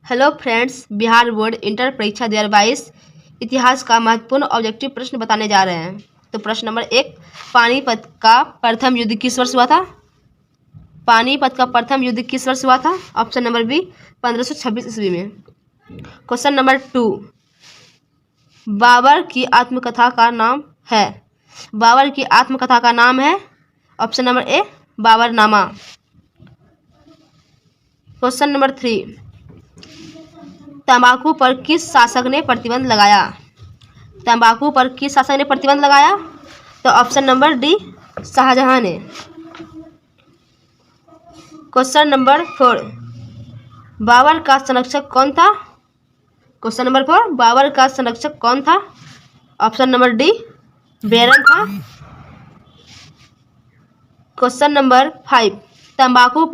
Hello friends, Bihar board inter परीक्षा 2022 इतिहास का महत्वपूर्ण ऑब्जेक्टिव प्रश्न बताने जा रहे हैं। तो प्रश्न नंबर 1, पानीपत का प्रथम युद्ध किस वर्ष हुआ था? पानीपत का प्रथम युद्ध किस वर्ष हुआ था? ऑप्शन नंबर बी 1526 ईस्वी में। क्वेश्चन नंबर 2, बाबर की आत्मकथा का नाम है? बाबर की आत्मकथा का नाम है ऑप्शन नंबर ए बाबरनामा। क्वेश्चन नंबर 3, तंबाकू पर किस शासक ने प्रतिबंध लगाया? तंबाकू पर किस शासक ने प्रतिबंध लगाया? तो ऑप्शन नंबर डी शाहजहां ने। क्वेश्चन नंबर 4, बाबर का संरक्षक कौन था? क्वेश्चन नंबर 4, बाबर का संरक्षक कौन था? ऑप्शन नंबर डी बैरम था। क्वेश्चन नंबर 5, तंबाकू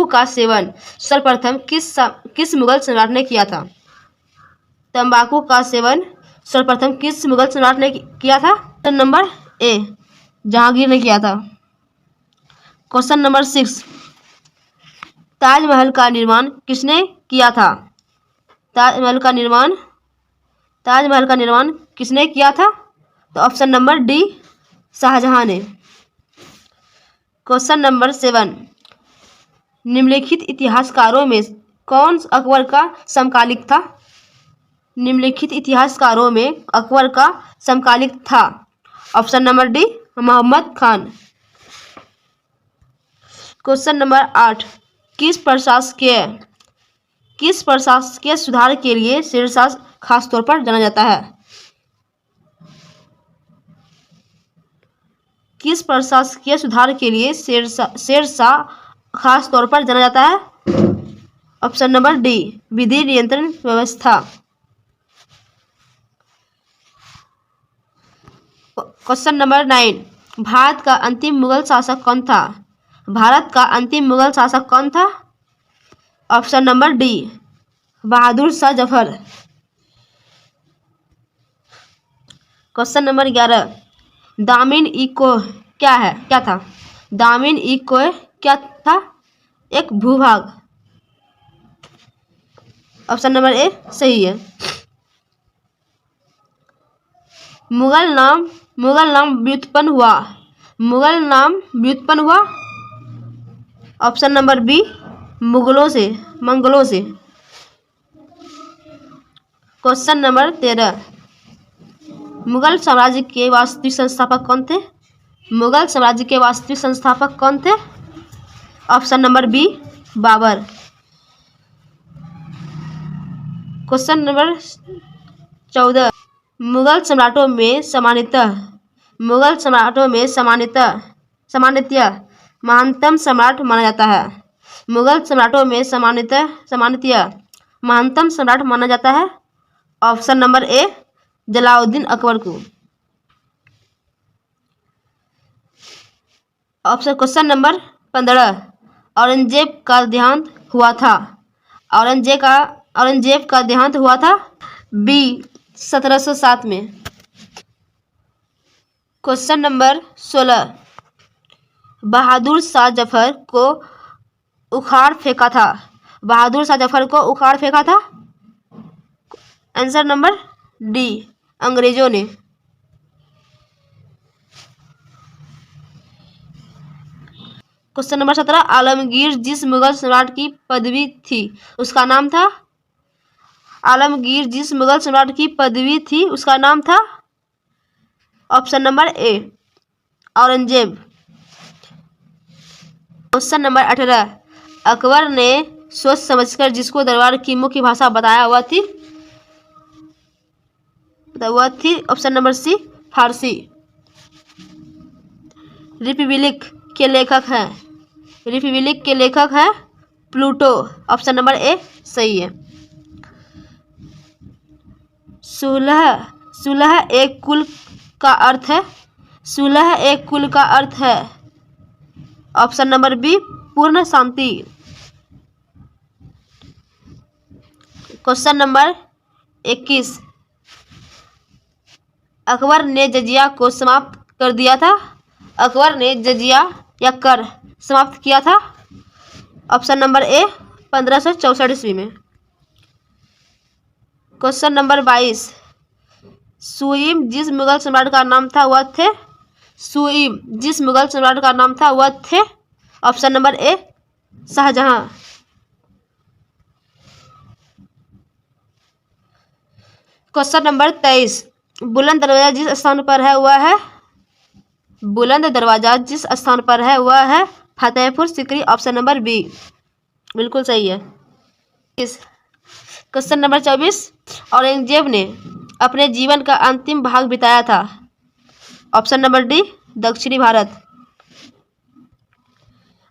का सेवन सर्वप्रथम किस मुगल सम्राट ने किया था? तंबाकू का सेवन सर्वप्रथम किस मुगल सम्राट ने किया था? ऑप्शन नंबर ए जहांगीर ने किया था। क्वेश्चन नंबर 6, ताजमहल का निर्माण किसने किया था? ताजमहल का निर्माण किसने किया था? तो ऑप्शन नंबर डी शाहजहां ने। क्वेश्चन नंबर 7, निम्नलिखित इतिहासकारों में कौन अकबर का समकालिक था? निम्नलिखित इतिहासकारों में अकबर का समकालिक था? Option number D Mohammad Khan. Question number 8, किस प्रशासकीय सुधार के लिए शेरशाह खास तौर पर जाना जाता है? किस प्रशासकीय सुधार के लिए शेरशाह खास तौर पर जाना जाता है? ऑप्शन नंबर डी विधि नियंत्रण व्यवस्था। क्वेश्चन नंबर 9, भारत का अंतिम मुगल शासक कौन था? भारत का अंतिम मुगल शासक कौन था? ऑप्शन नंबर डी बहादुर शाह जफर। क्वेश्चन नंबर 11, दामिन ई को क्या था? दामिन ई को क्या था? एक भूभाग। ऑप्शन नंबर ए सही है। मुगल नाम व्युत्पन्न हुआ? ऑप्शन नंबर बी मंगलों से। क्वेश्चन नंबर 13, मुगल साम्राज्य के वास्तविक संस्थापक कौन थे? मुगल साम्राज्य के वास्तविक संस्थापक कौन थे? Option number B Babur. Question number 14, Mughal सम्राटों में सामान्यतया महानतम सम्राट माना जाता है। मुगल सम्राटों में सामान्यतया महानतम सम्राट माना जाता है। Option number A Jalaluddin Akbar को। क्वेश्चन नंबर 15, औरंगजेब का देहांत हुआ था? औरंगजेब का देहांत हुआ था बी 1707 में। क्वेश्चन नंबर 16, बहादुर शाह जफर को उखाड़ फेंका था? बहादुर शाह जफर को उखाड़ फेंका था? आंसर नंबर डी अंग्रेजों ने। क्वेश्चन नंबर 17, आलमगीर जिस मुगल सम्राट की पदवी थी उसका नाम था? आलमगीर जिस मुगल सम्राट की पदवी थी उसका नाम था? ऑप्शन नंबर ए औरंगजेब। क्वेश्चन नंबर 18, अकबर ने सोच समझकर जिसको दरबार की मुख्य भाषा बताया वह थी? ऑप्शन नंबर सी फारसी। रिपब्लिक के लेखक हैं प्लूटो। ऑप्शन नंबर ए सही है। सुलह एक कुल का अर्थ है? ऑप्शन नंबर बी पूर्ण शांति। क्वेश्चन नंबर 21, अकबर ने जजिया को समाप्त कर दिया था? अकबर ने जजिया या कर समाप्त किया था? ऑप्शन नंबर ए 1564 ईस्वी में। क्वेश्चन नंबर 22, सुईम जिस मुगल सम्राट का नाम था वह थे, सुईम जिस मुगल सम्राट का नाम था वह थे। Option number A Shahjahan. Question number 23, Buland दरवाजा जिस स्थान पर है वह है, बुलंद दरवाजा जिस स्थान पर है वह है Fatehpur Sikri. Option number B बिल्कुल सही है। क्वेश्चन नंबर 24, औरंगजेब ने अपने जीवन का अंतिम भाग बिताया था। ऑप्शन नंबर डी दक्षिणी भारत।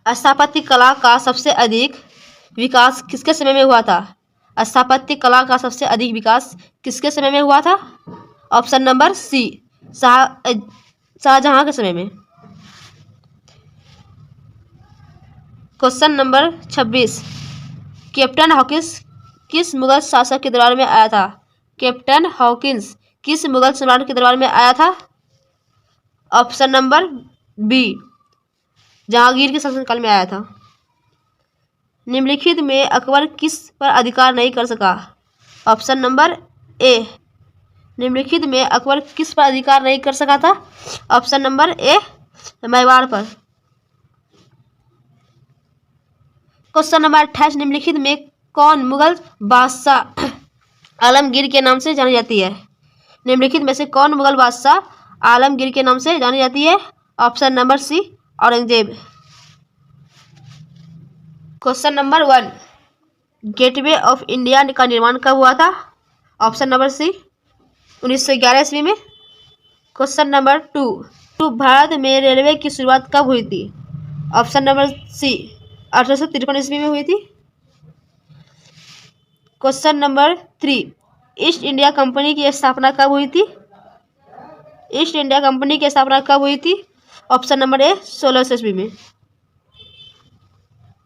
स्थापत्य कला का सबसे अधिक विकास किसके समय में हुआ था? स्थापत्य कला का सबसे अधिक विकास किसके समय में हुआ था? ऑप्शन नंबर सी शाहजहां के समय में। क्वेश्चन नंबर 26, कैप्टन हॉकिंस किस मुगल शासक के दरबार में आया था? कैप्टन हॉकिंस किस मुगल सम्राट के दरबार में आया था? ऑप्शन नंबर बी जहांगीर के शासनकाल में आया था। निम्नलिखित में अकबर किस पर अधिकार नहीं कर सका? ऑप्शन नंबर ए निम्नलिखित में अकबर किस पर अधिकार नहीं कर सका था? ऑप्शन नंबर ए मेवाड़ पर। क्वेश्चन नंबर 28, निम्नलिखित में कौन मुगल बादशाह आलमगीर के नाम से जानी जाती है? निम्नलिखित में से कौन मुगल बादशाह आलमगीर के नाम से जानी जाती है? Option number C Aurangzeb. Question number 1, gateway of India का निर्माण कब हुआ था? ऑप्शन नंबर सी 1911 ईस्वी में। क्वेश्चन नंबर 2, भारत में रेलवे की शुरुआत कब हुई थी? ऑप्शन नंबर सी 1853 ईस्वी में हुई थी। Question number 3, east India company की स्थापना कब हुई थी? ईस्ट इंडिया कंपनी की स्थापना कब हुई थी? ऑप्शन नंबर ए 1600 ईस्वी में।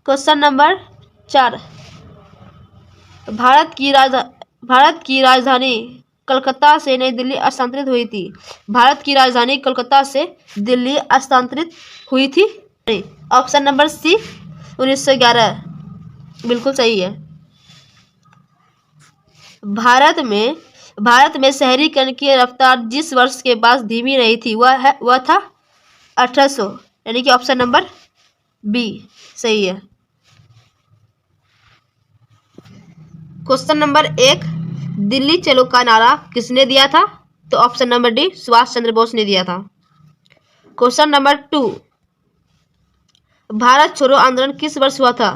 क्वेश्चन नंबर 4, भारत की राजधानी कलकत्ता से नई दिल्ली स्थानांतरित हुई थी। भारत की राजधानी कलकत्ता से दिल्ली स्थानांतरित हुई थी। ऑप्शन नंबर सी 1911 बिल्कुल सही है। भारत में शहरीकरण की रफ्तार जिस वर्ष के बाद धीमी रही थी वह था 1800, यानी कि ऑप्शन नंबर बी सही है। क्वेश्चन नंबर 1, दिल्ली चलो का नारा किसने दिया था? तो option number D Subhash Chandra Bose ने दिया था। क्वेश्चन नंबर 2, भारत छोड़ो आंदोलन किस वर्ष हुआ था?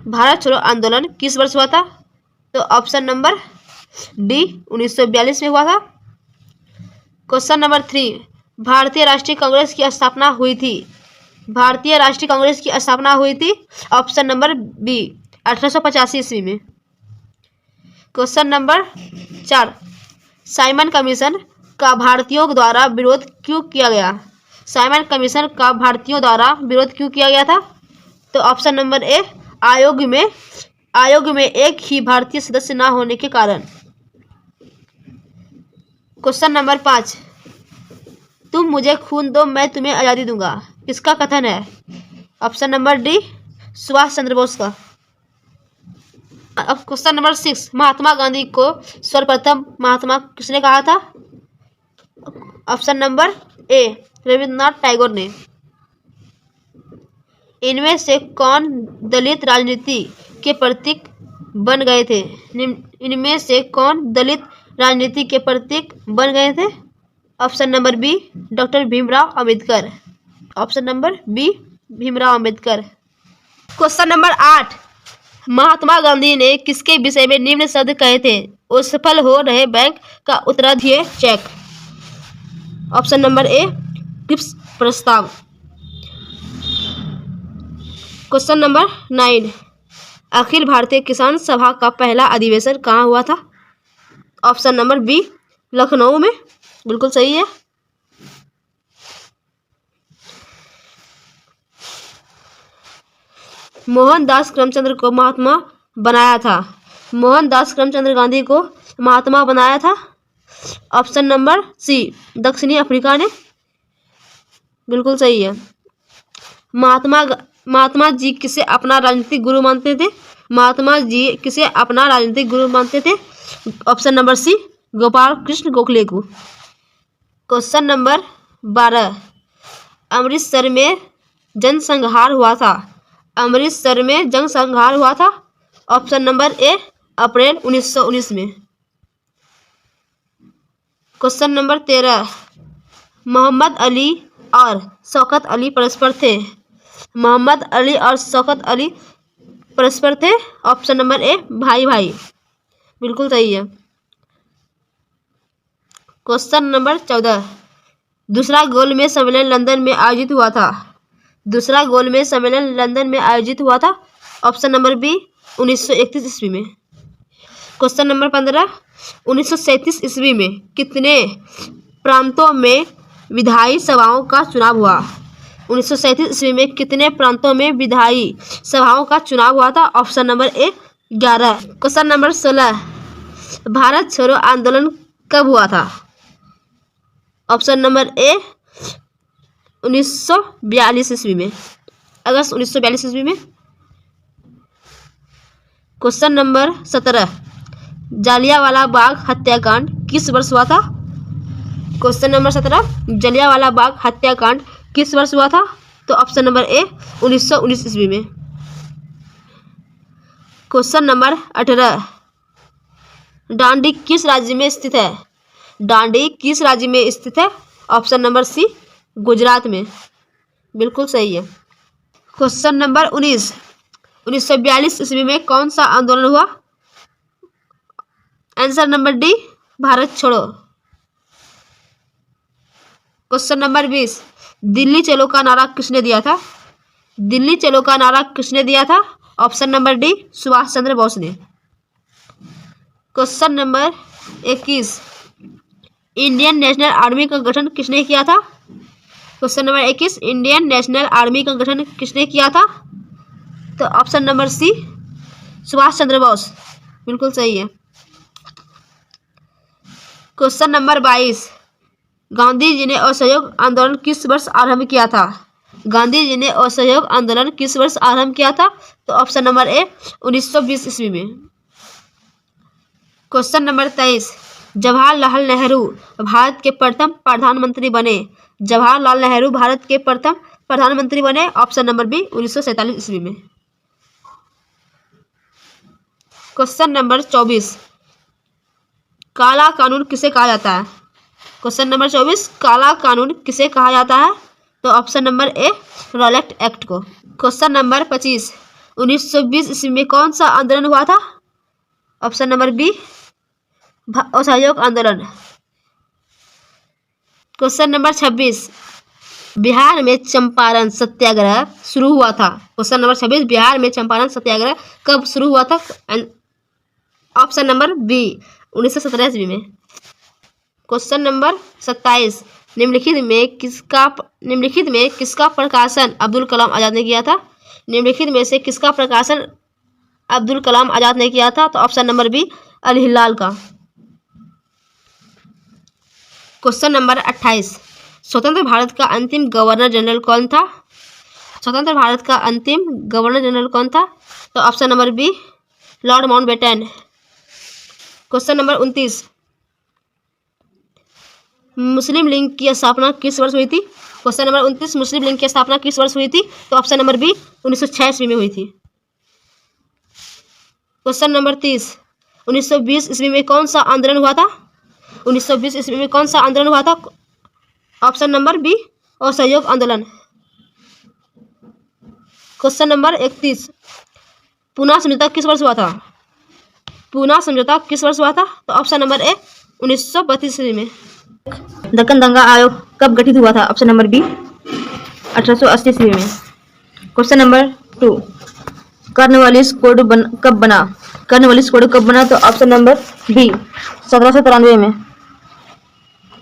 भारत छोड़ो आंदोलन किस वर्ष हुआ था? तो ऑप्शन नंबर डी 1942 में हुआ था। क्वेश्चन नंबर 3, भारतीय राष्ट्रीय कांग्रेस की स्थापना हुई थी। भारतीय राष्ट्रीय कांग्रेस की स्थापना हुई थी। ऑप्शन नंबर बी 1885 ईस्वी में। क्वेश्चन नंबर 4, साइमन कमीशन का भारतीयों द्वारा विरोध क्यों किया गया? साइमन कमीशन का भारतीयों द्वारा विरोध क्यों किया गया था? तो ऑप्शन नंबर ए आयोग में एक ही भारतीय सदस्य न होने के कारण। क्वेश्चन नंबर 5, तुम मुझे खून दो मैं तुम्हें आज़ादी दूंगा किसका कथन है? Option number D Subhash Chandra Bose का। अब क्वेश्चन नंबर 6, महात्मा गांधी को सर्वप्रथम महात्मा किसने कहा था? ऑप्शन नंबर ए रविंद्रनाथ टैगोर ने। इनमें से कौन दलित राजनीति के प्रतीक बन गए थे? इनमें से कौन दलित राजनीति के प्रतीक बन गए थे? Option number B doctor Bhimrao Ambedkar. Option number B Bhimrao Ambedkar. Question number 8, Mahatma Gandhi ने किसके विषय में निम्न शब्द कहे थे? असफल हो रहे बैंक का उत्तराधिकार cheque. Option number A Cripps प्रस्ताव। क्वेश्चन नंबर 9, अखिल भारतीय किसान सभा का पहला अधिवेशन कहाँ हुआ था? ऑप्शन नंबर बी लखनऊ में बिल्कुल सही है। मोहनदास करमचंद को महात्मा बनाया था। मोहनदास करमचंद गांधी को महात्मा बनाया था। ऑप्शन नंबर सी दक्षिणी अफ्रीका ने बिल्कुल सही है। महात्मा जी किसे अपना राजनीतिक गुरु मानते थे? महात्मा जी किसे अपना राजनीतिक गुरु मानते थे? Option number C Gopal Krishna Gokhale को। क्वेश्चन नंबर 12, अमृतसर में जनसंहार हुआ था। अमृतसर में जनसंहार हुआ था। ऑप्शन नंबर ए अप्रैल 1919 में। क्वेश्चन नंबर 13, मोहम्मद अली और शौकत अली परस्पर थे। मोहम्मद अली और शौकत अली परस्पर थे। ऑप्शन नंबर ए भाई भाई, बिल्कुल सही है। क्वेश्चन नंबर 14, दूसरा गोलमेज सम्मेलन लंदन में आयोजित हुआ था। दूसरा गोलमेज सम्मेलन लंदन में आयोजित हुआ था। ऑप्शन नंबर बी 1931 ईस्वी में। क्वेश्चन नंबर 15, 1937 ईस्वी में कितने प्रांतों में विधायी सभाओं का चुनाव हुआ। 1937 ईस्वी में कितने प्रांतों में विधायी सभाओं का चुनाव हुआ था। ऑप्शन नंबर ए 11। क्वेश्चन नंबर 16, भारत छोड़ो आंदोलन कब हुआ था। ऑप्शन नंबर ए 1942 ईस्वी में, अगस्त 1942 ईस्वी में। क्वेश्चन नंबर 17, जालियांवाला बाग हत्याकांड किस वर्ष हुआ था। क्वेश्चन नंबर 17, जालियांवाला बाग हत्याकांड किस वर्ष हुआ था। तो ऑप्शन नंबर ए 1919 ईस्वी में। क्वेश्चन नंबर 18, दांडी किस राज्य में स्थित है। दांडी किस राज्य में स्थित है। ऑप्शन नंबर सी गुजरात में, बिल्कुल सही है। क्वेश्चन नंबर 19, 1942 ईस्वी में कौन सा आंदोलन हुआ। आंसर नंबर डी भारत छोड़ो। क्वेश्चन नंबर 20, दिल्ली चलो का नारा किसने दिया था। दिल्ली चलो का नारा किसने दिया था। Option number D Subhash Chandra Bose ने। Question number 21, Indian national army का गठन किसने किया था। Question number 21, Indian national army का गठन किसने किया था। तो ऑप्शन नंबर सी सुभाष चंद्र बोस, बिल्कुल सही है। क्वेश्चन नंबर 22, गांधी जी ने असहयोग आंदोलन किस वर्ष आरंभ किया था। गांधी जी ने असहयोग आंदोलन किस वर्ष आरंभ किया था। तो ऑप्शन नंबर ए 1920 ईस्वी में। क्वेश्चन नंबर 23, जवाहरलाल नेहरू भारत के प्रथम प्रधानमंत्री बने। जवाहरलाल नेहरू भारत के प्रथम प्रधानमंत्री बने। ऑप्शन नंबर बी 1947 ईस्वी में। क्वेश्चन नंबर 24, काला कानून किसे कहा जाता है। क्वेश्चन नंबर 24, काला कानून किसे कहा जाता है। तो ऑप्शन नंबर ए रॉलेट एक्ट को। क्वेश्चन नंबर 25, 1920 ईस्वी में कौन सा आंदोलन हुआ था। ऑप्शन नंबर बी असहयोग आंदोलन। क्वेश्चन नंबर 26, बिहार में चंपारण सत्याग्रह शुरू हुआ था। क्वेश्चन नंबर 26, बिहार में चंपारण सत्याग्रह कब शुरू हुआ था। ऑप्शन नंबर बी 1917 ईस्वी में। क्वेश्चन नंबर 27, निम्नलिखित में किसका प्रकाशन अब्दुल कलाम आजाद ने किया था। निम्नलिखित में से किसका प्रकाशन अब्दुल कलाम आजाद ने किया था। तो ऑप्शन नंबर बी अल हिलाल का। क्वेश्चन नंबर 28, स्वतंत्र भारत का अंतिम गवर्नर जनरल कौन था। स्वतंत्र भारत का अंतिम गवर्नर जनरल कौन था। तो option number B lord Mountbatten. Question number 29, Muslim League की स्थापना किस वर्ष हुई थी। क्वेश्चन नंबर 29, मुस्लिम लीग की स्थापना किस वर्ष हुई थी। तो ऑप्शन नंबर बी 1906 ईस्वी में हुई थी। क्वेश्चन नंबर 30, 1920 ईस्वी में कौन सा आंदोलन हुआ था। 1920 ईस्वी में कौन सा आंदोलन हुआ था। ऑप्शन नंबर बी असहयोग आंदोलन। क्वेश्चन नंबर 31, पूना समझौता किस वर्ष हुआ था। पूना समझौता किस वर्ष हुआ था। तो ऑप्शन नंबर ए 1932 ईस्वी में। दक्कन दंगा आयोग कब गठित हुआ था। ऑप्शन नंबर बी 1880 ईस्वी में। क्वेश्चन नंबर 2, कॉर्नवालिस कोड कब बना। कॉर्नवालिस कोड कब बना। तो ऑप्शन नंबर बी 1793 में।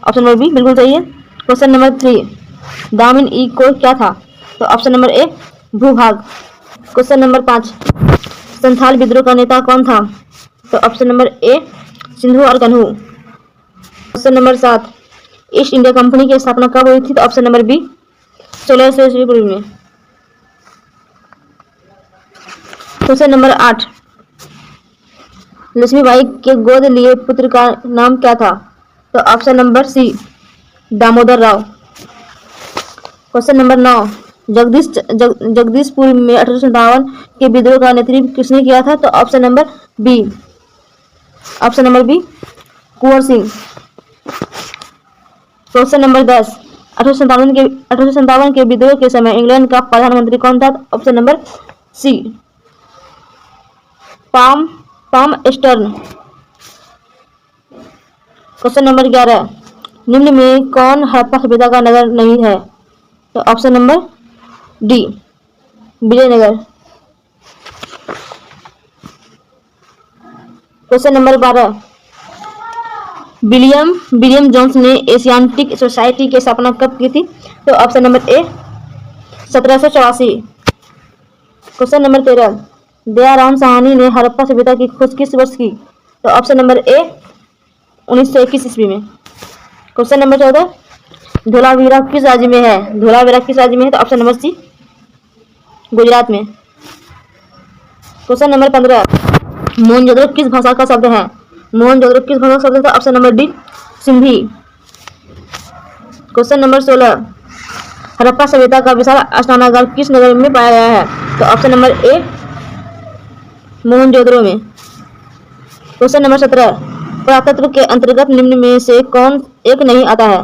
ऑप्शन नंबर बी बिल्कुल सही है। क्वेश्चन नंबर 3, दामिन ई कोड क्या था। तो ऑप्शन नंबर ए भूभाग। क्वेश्चन नंबर 5, संथाल विद्रोह का नेता कौन था। तो ऑप्शन नंबर ए सिंधु और कन्हू। Question number 7, east India company की स्थापना कब हुई थी। तो ऑप्शन नंबर बी 1600 ईस्वी पूर्व में। क्वेश्चन नंबर 8, लक्ष्मीबाई के गोद लिए पुत्र का नाम क्या था? तो option number C Damodar Rao. Question number 9, Jagdishpur में 1857 के विद्रोह का नेतृत्व किसने किया था? तो option number B Kunwar Singh. Question number 10, 1857 के विद्रोह के समय इंग्लैंड का प्रधानमंत्री कौन था? Option number C Palmerston. Question number 11, निम्न में कौन हड़प्पा सभ्यता का नगर नहीं है? तो option number D Vijayanagar. Question number 12, William Jones ने एशियाटिक सोसाइटी की स्थापना कब की थी? तो option number A 1784। Question number 13, Dayaram Sahni ने हड़प्पा सभ्यता की खोज किस वर्ष की? तो ऑप्शन नंबर ए 1921 ईस्वी में। क्वेश्चन नंबर 14, धोलावीरा किस राज्य में है? तो ऑप्शन नंबर सी गुजरात में। क्वेश्चन नंबर 15, मोहनजोदड़ो किस भाषा का शब्द है? तो option number D Sindhi. Question number 16, Harappa सभ्यता का विशाल स्नानागार किस नगर में पाया गया है? तो ऑप्शन नंबर ए मोहनजोदड़ो में। क्वेश्चन नंबर 17, पुरातत्व के अंतर्गत निम्न में से कौन एक नहीं आता है?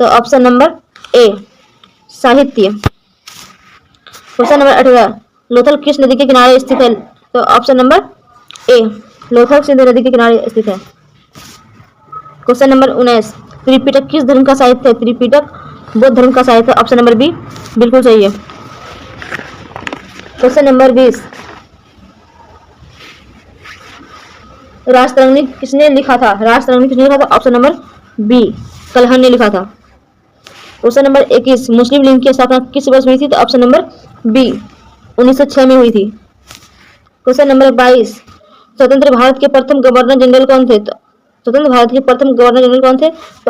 तो ऑप्शन नंबर ए साहित्य। क्वेश्चन नंबर 18, लोथल किस नदी के किनारे स्थित है? तो ऑप्शन नंबर ए लोथल सिंधु नदी के किनारे स्थित है। क्वेश्चन नंबर 19, त्रिपिटक किस धर्म का साहित्य है? त्रिपिटक बौद्ध धर्म का साहित्य। ऑप्शन नंबर बी बिल्कुल सही है। क्वेश्चन नंबर 20, राजतरंगिणी किसने लिखा था? ऑप्शन नंबर बी कलहन ने लिखा था। क्वेश्चन नंबर 21, मुस्लिम लीग की स्थापना किस वर्ष हुई थी? तो ऑप्शन नंबर बी 1906 में हुई थी। क्वेश्चन नंबर 22, स्वतंत्र भारत के प्रथम गवर्नर जनरल कौन थे? तो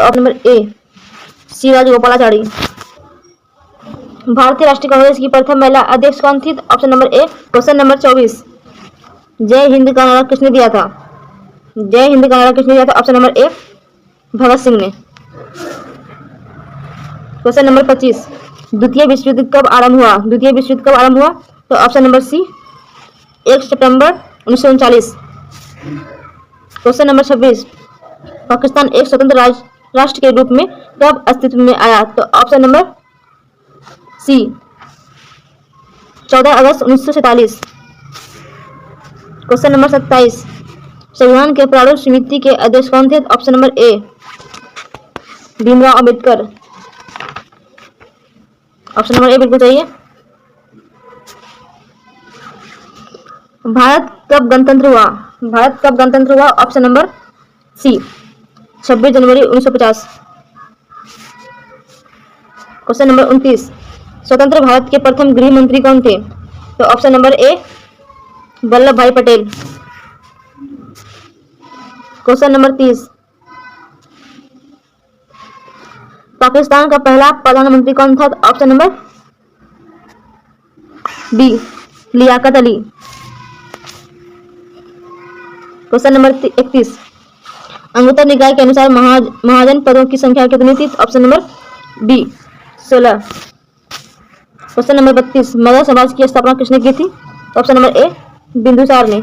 ऑप्शन नंबर ए सी राजगोपालाचारी। भारतीय राष्ट्रीय कांग्रेस की प्रथम महिला अध्यक्ष कौन थी? तो ऑप्शन नंबर ए। क्वेश्चन नंबर 24, जय हिंद का नारा किसने दिया था? ऑप्शन नंबर ए भगत सिंह ने। क्वेश्चन नंबर 25, द्वितीय विश्व युद्ध कब आरंभ हुआ? तो ऑप्शन नंबर सी 1 सितंबर 1939। क्वेश्चन नंबर 26, पाकिस्तान एक स्वतंत्र राष्ट्र के रूप में कब अस्तित्व में आया? तो ऑप्शन नंबर सी 14 अगस्त 1947। क्वेश्चन नंबर 27, संविधान के प्रारूप समिति के अध्यक्ष कौन थे? ऑप्शन नंबर ए भीमराव अंबेडकर। ऑप्शन नंबर ए बिल्कुल सही है। भारत कब गणतंत्र हुआ? ऑप्शन नंबर सी 26 जनवरी 1950। क्वेश्चन नंबर 29, स्वतंत्र भारत के प्रथम गृह मंत्री कौन थे? तो ऑप्शन नंबर ए वल्लभ भाई पटेल। क्वेश्चन नंबर 30, पाकिस्तान का पहला प्रधानमंत्री कौन था? Option number B Liaquat Ali. Question number 31, Anguttara Nikaya के अनुसार महाजन पदों की संख्या कितनी थी? Option number B 16। Question number 32, Magadh समाज की स्थापना किसने की थी? ऑप्शन नंबर ए बिंदुसार ने।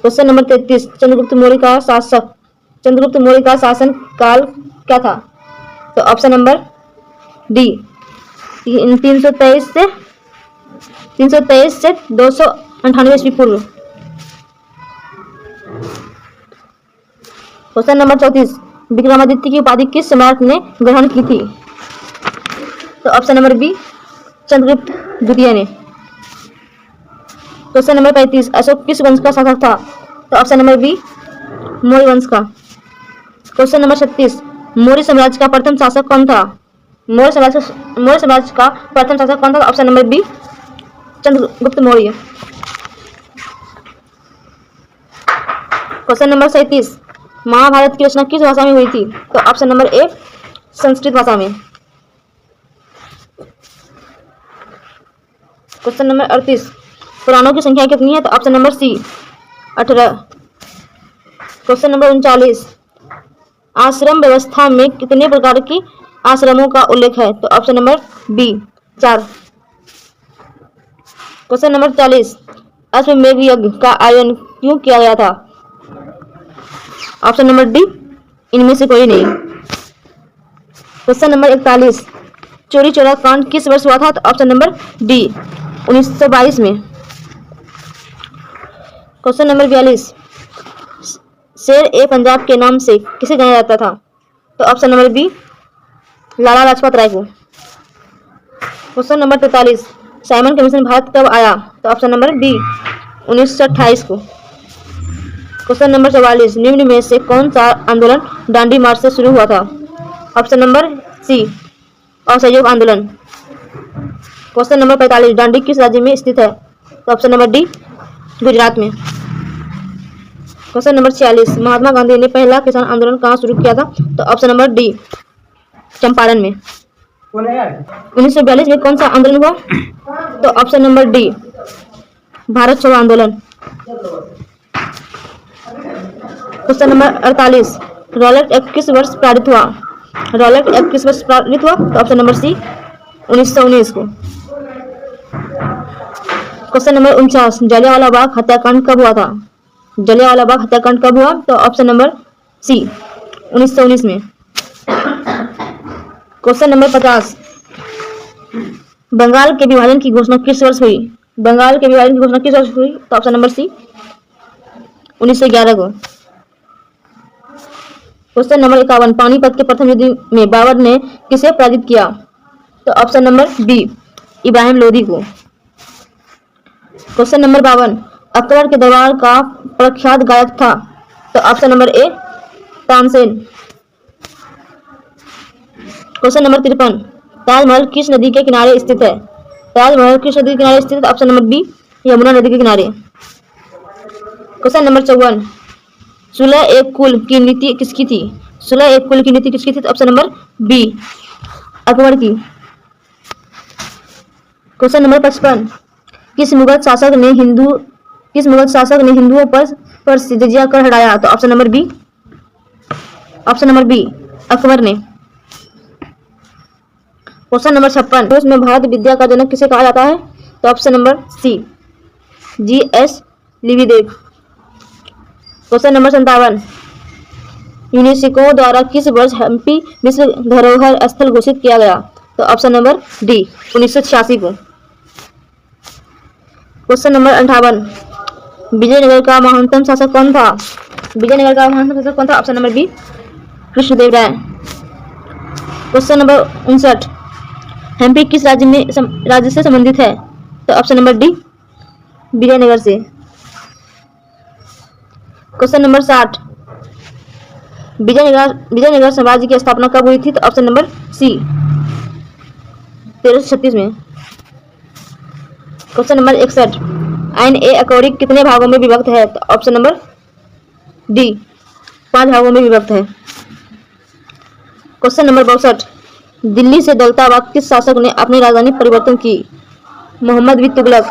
क्वेश्चन नंबर 33, चंद्रगुप्त मौर्य का शासन काल क्या था? तो ऑप्शन नंबर डी 323 से 298 ईस्वी पूर्व। क्वेश्चन नंबर 34, विक्रमादित्य की उपाधि किस सम्राट ने ग्रहण की थी? तो ऑप्शन नंबर बी चंद्रगुप्त द्वितीय ने। क्वेश्चन नंबर 35, अशोक किस वंश का शासक था? तो ऑप्शन नंबर बी मौर्य वंश का। क्वेश्चन नंबर 36, मौर्य साम्राज्य का प्रथम शासक कौन था? Option number B Chandragupta Maurya. Question number 37, Mahabharata की रचना किस भाषा में हुई थी? तो ऑप्शन नंबर ए संस्कृत भाषा में। क्वेश्चन नंबर 38, पुराणों की संख्या कितनी है? तो option number C 18। Question number 39, आश्रम व्यवस्था में कितने प्रकार की आश्रमों का उल्लेख है? तो option number B 4। Question number 40, अश्वमेध यज्ञ का आयोजन क्यों किया गया था? ऑप्शन नंबर डी इनमें से कोई नहीं। क्वेश्चन नंबर 41, चोरी चौरा कांड किस वर्ष हुआ था? तो ऑप्शन नंबर डी 1922 में। क्वेश्चन नंबर 42, शेर ए पंजाब के नाम से किसे जाना जाता था? तो option number B Lala Lajpat Rai को। Question number 43, Simon commission Bharat कब आया? तो ऑप्शन नंबर बी 1928 को। क्वेश्चन नंबर 44, निम्न में से कौन सा आंदोलन दांडी मार्च से शुरू हुआ था? ऑप्शन नंबर सी असहयोग आंदोलन। क्वेश्चन नंबर 45, दांडी किस राज्य में स्थित है? तो ऑप्शन नंबर डी गुजरात में। क्वेश्चन नंबर 46, महात्मा गांधी ने पहला किसान आंदोलन कहाँ शुरू किया था? तो ऑप्शन नंबर डी चंपारण में। 1942 में कौन सा आंदोलन हुआ? तो ऑप्शन नंबर डी भारत छोड़ो आंदोलन। क्वेश्चन नंबर 48, रॉलेट एक्ट किस वर्ष पारित हुआ? रॉलेट एक्ट किस वर्ष पारित हुआ? तो ऑप्शन नंबर सी 1919 को। क्वेश्चन नंबर 49, जलियांवाला बाग हत्याकांड कब हुआ था? जलियांवाला बाग हत्याकांड कब हुआ? तो ऑप्शन नंबर सी 1919 में। क्वेश्चन नंबर 50, बंगाल के विभाजन की घोषणा किस वर्ष हुई? बंगाल के विभाजन की घोषणा किस वर्ष हुई? तो ऑप्शन नंबर सी 1911 को। क्वेश्चन नंबर 51, पानीपत के प्रथम युद्ध में बाबर ने किसे पराजित किया? तो option number B Ibrahim Lodi को। क्वेश्चन नंबर 52, अकबर के दरबार का प्रख्यात गायक था? तो ऑप्शन नंबर ए तानसेन। क्वेश्चन नंबर 53, ताजमहल किस नदी के किनारे स्थित है? ताजमहल किस नदी के किनारे स्थित है? ऑप्शन नंबर बी यमुना नदी के किनारे। क्वेश्चन नंबर 54, सुलह एक कुल की नीति किसकी थी? सुलह एक कुल की नीति किसकी थी? तो ऑप्शन नंबर बी अकबर की। क्वेश्चन नंबर 55, किस मुगल शासक ने हिंदुओं पर जिजिया कर हटाया? तो ऑप्शन नंबर बी अकबर ने। क्वेश्चन नंबर 56, रूस में भारत विद्या का जनक किसे कहा जाता है? तो ऑप्शन नंबर सी जी.एस. लिविदेव। क्वेश्चन नंबर 57, यूनेस्को द्वारा किस वर्ष हम्पी विश्व धरोहर स्थल घोषित किया गया? तो ऑप्शन नंबर डी 1986 को। क्वेश्चन नंबर 58, विजयनगर का महानतम शासक कौन था? विजयनगर का महानतम शासक कौन था? ऑप्शन नंबर बी कृष्णदेव राय। क्वेश्चन नंबर 59, हम्पी किस राज्य से संबंधित है? तो ऑप्शन नंबर डी विजयनगर से। क्वेश्चन नंबर 60, विजयनगर साम्राज्य की स्थापना कब हुई थी? तो ऑप्शन नंबर सी 1336 में। क्वेश्चन नंबर 61, आइन ए अकबरी कितने भागों में विभक्त है? तो ऑप्शन नंबर डी 5 भागों में विभक्त है। क्वेश्चन नंबर 62, दिल्ली से दौलताबाद किस शासक ने अपनी राजधानी परिवर्तन की? मोहम्मद बिन तुगलक।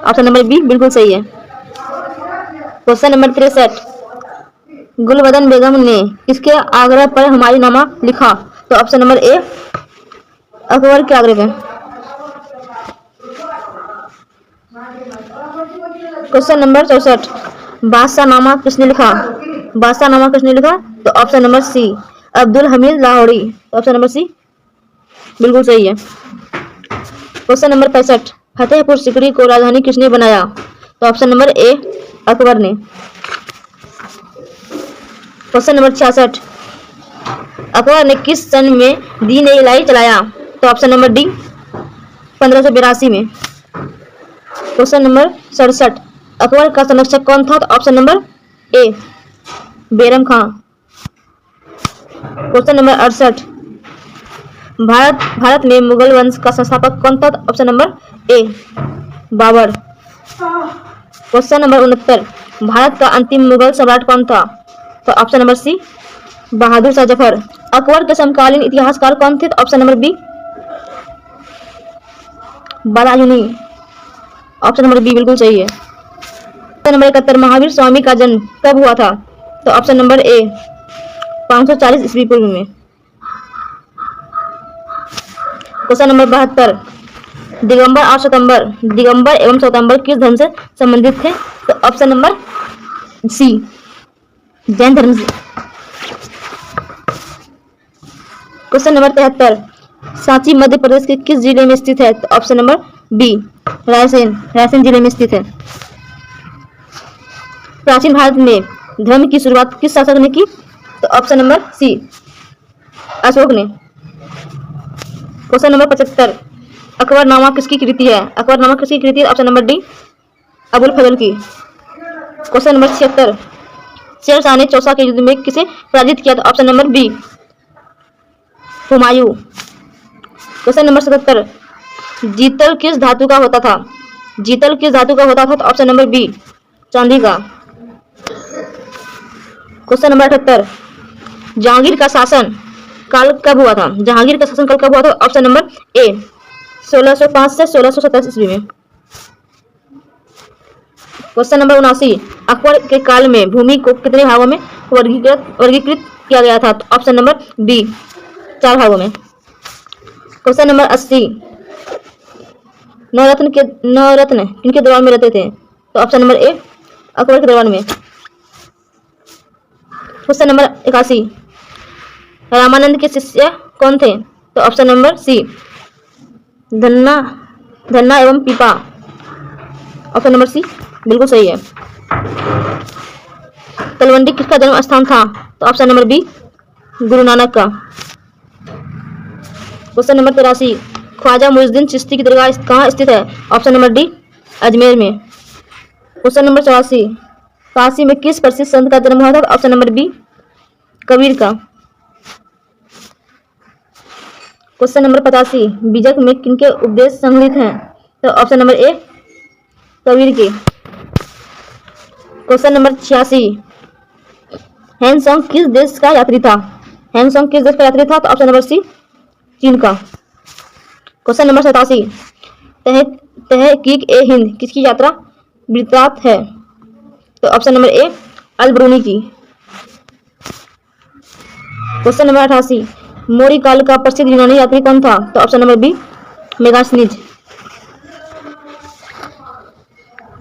ऑप्शन नंबर बी बिल्कुल सही है। क्वेश्चन नंबर 63, गुलबदन बेगम ने किसके आग्रह पर हुमायूंनामा लिखा? तो ऑप्शन नंबर ए अकबर के आग्रह पर। क्वेश्चन नंबर 64, बादशाहनामा किसने लिखा? बादशाहनामा किसने लिखा? तो option number C Abdul Hamid Lahori. Option number C बिल्कुल सही है। क्वेश्चन नंबर 65, फतेहपुर सिकरी को राजधानी किसने बनाया? तो ऑप्शन नंबर ए अकबर ने। क्वेश्चन नंबर 66, अकबर ने किस सन में दीन ए इलाही चलाया? तो ऑप्शन नंबर डी 1582 में। क्वेश्चन नंबर 67, अकबर का संरक्षक कौन था? तो option number A Bairam Khan. Question number 68, Bharat में मुगल वंश का संस्थापक कौन था? तो option number A Babur. Question number 69, Bharat का अंतिम मुगल सम्राट कौन था? तो option number C Bahadur Shah Zafar. Akbar के समकालीन इतिहासकार कौन थे? तो option number B Badayuni. Option number B बिल्कुल सही है। क्वेश्चन नंबर 71, महावीर स्वामी का जन्म कब हुआ था? तो ऑप्शन नंबर ए 540 ईस्वी पूर्व में। क्वेश्चन नंबर 72, दिगंबर एवं स्वतंबर किस धर्म से संबंधित थे? तो ऑप्शन नंबर सी जैन धर्म से। क्वेश्चन नंबर 73, सांची मध्य प्रदेश के किस जिले में स्थित है? तो ऑप्शन नंबर बी रायसेन जिले में स्थित है। प्राचीन भारत में धर्म की शुरुआत किस शासक ने की? तो ऑप्शन नंबर सी अशोक ने। क्वेश्चन नंबर 75, अकबरनामा किसकी कृति है? अकबरनामा किसकी कृति है? ऑप्शन नंबर डी अबुल फजल की। क्वेश्चन नंबर 76, शेरशाह ने चौसा के युद्ध में किसे पराजित किया? तो option number B Humayun. Question number 77, जीतल किस धातु का होता था? जीतल किस धातु का होता था? तो ऑप्शन नंबर बी चांदी का। क्वेश्चन नंबर 78, जहांगीर का शासन काल कब हुआ था? जहांगीर का शासन काल कब हुआ था? ऑप्शन नंबर ए 1605 से 1627 ईस्वी में। क्वेश्चन नंबर 79, अकबर के काल में भूमि को कितने भागों में वर्गीकृत किया गया था? तो ऑप्शन नंबर बी 4 भागों में। क्वेश्चन नंबर 80, नवरत्न किनके दरबार में रहते थे? तो ऑप्शन नंबर ए अकबर के दरबार में। क्वेश्चन नंबर 81, रामानंद के शिष्य कौन थे? तो ऑप्शन नंबर सी धन्ना एवं पीपा। ऑप्शन नंबर सी बिल्कुल सही है। तलवंडी किसका जन्म स्थान था? तो option number B Guru Nanak का। क्वेश्चन नंबर 83, ख्वाजा मुइजुद्दीन चिश्ती की दरगाह कहाँ स्थित है? ऑप्शन नंबर डी अजमेर में। क्वेश्चन नंबर 84, काशी में किस प्रसिद्ध संत का जन्म हुआ था? ऑप्शन नंबर बी कबीर का। क्वेश्चन नंबर 85, बीजक में किनके उपदेश संकलित हैं? तो ऑप्शन नंबर ए कबीर के। क्वेश्चन नंबर 86, हैंसोंग किस देश का यात्री था? हैंसोंग किस देश का यात्री था? तो ऑप्शन नंबर सी चीन का। क्वेश्चन नंबर 87, तहकीक ए हिंद किसकी यात्रा वृत्तांत है? तो option number A Al Biruni की। क्वेश्चन नंबर 88, मौर्य काल का प्रसिद्ध यूनानी यात्री कौन था? तो option number B Megasthenes.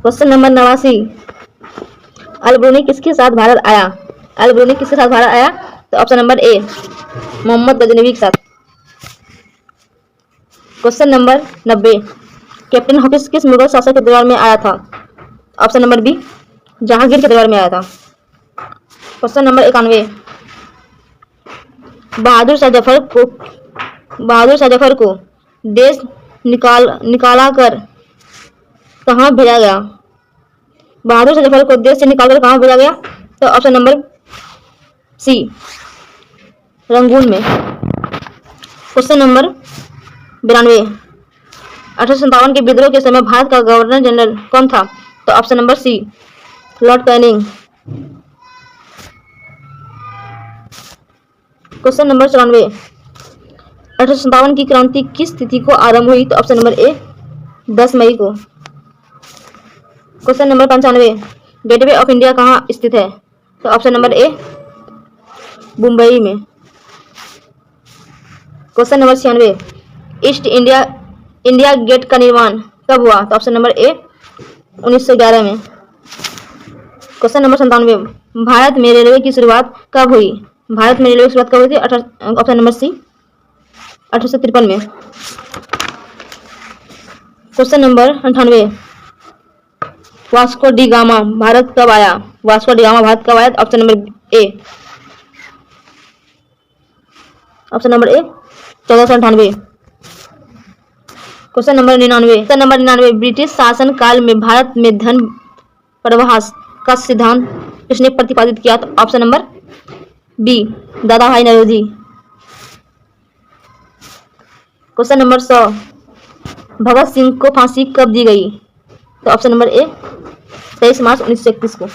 Question number 89, Al Biruni किसके साथ भारत आया? अल ब्रूनी किसके साथ भारत आया? तो option number A Mohammad Ghaznavi के साथ। क्वेश्चन नंबर 90, कैप्टन हॉकिंस किस मुगल शासक के दरबार में आया था? ऑप्शन नंबर बी जहांगीर के दरबार में आया था। क्वेश्चन नंबर 91, बहादुर शाह जफर को देश निकाला कर कहाँ भेजा गया? बहादुर शाह जफर को देश से निकालकर कहाँ भेजा गया? तो ऑप्शन नंबर सी रंगून में। क्वेश्चन नंबर 92, 1857 के विद्रोह के समय भारत का गवर्नर जनरल कौन था? तो option number C lord Canning. Question number 94, 1857 की क्रांति किस तिथि को आरंभ हुई? तो ऑप्शन नंबर ए 10 मई को। Question number 95, gateway of India कहाँ स्थित है? तो ऑप्शन नंबर ए मुंबई में। Question number 96, east India gate का निर्माण कब हुआ? तो ऑप्शन नंबर ए 1911 में। क्वेश्चन नंबर 97, भारत में रेलवे की शुरुआत कब हुई? भारत में रेलवे की शुरुआत कब हुई थी? ऑप्शन नंबर सी 1853 में। Question number 98, Vasco D gamma Bharat कब आया? वास्को डी गामा भारत कब आया? ऑप्शन नंबर ए 1498। क्वेश्चन नंबर 99, ब्रिटिश शासन काल में भारत में धन प्रवाह का सिद्धांत किसने प्रतिपादित किया? तो ऑप्शन नंबर बी दादा भाई नौरोजी। क्वेश्चन नंबर 100, भगत सिंह को फांसी कब दी गई? तो ऑप्शन नंबर ए 23 मार्च 1931 को।